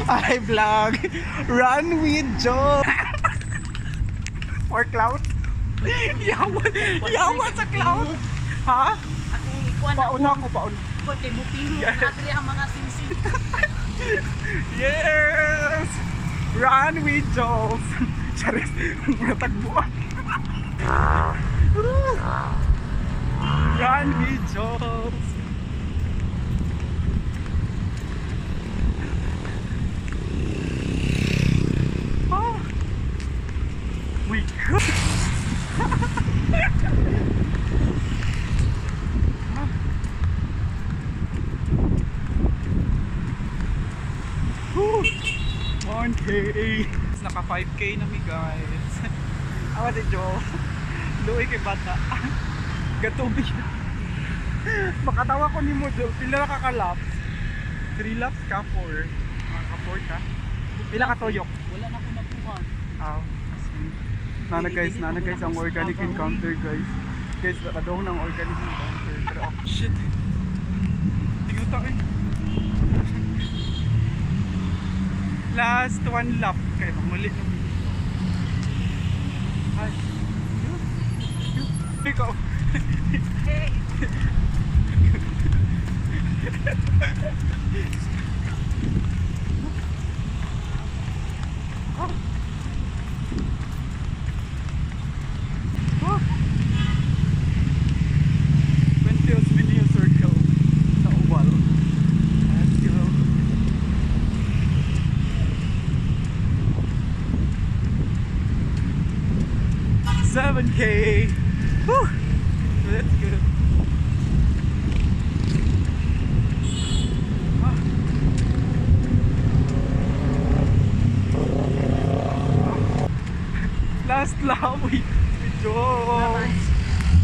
I vlog. Run with Joe. For cloud. Yawan sa cloud. Ha? Pauna ako, pauna. Kay Bupino, natri ang mga singsing. Yes! Run with Joe. Charis, natagbuan. Run with Joe. Oh my God! Woo! 1K! Naka 5K na mi guys. Awa si Joe. Luoy kay bata. Gatubi. Makatawa ko ni mo Joe. Pila na kakalaps? 3 laps ka? 4? Ka 4 ka? Pila ka toyok? Wala na ko nakuha. Nana guys ang organic encounter guys. Guys, nakadaw ng organic encounter. Pero shit. Tingnan tayo. Last 1 lap. Kaya mali na. Ay. Ikaw. Hey! Circle sa oval. Let's go. 7K. Woo! Let's go. Last lap with Joe.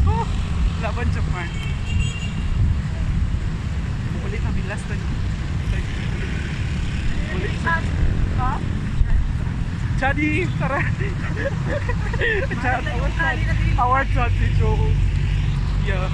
Oh, laban Japan. Ulit namin last time. Ulit. Ha? Chadi, tara. Chad, our shot si Joe. Yeah.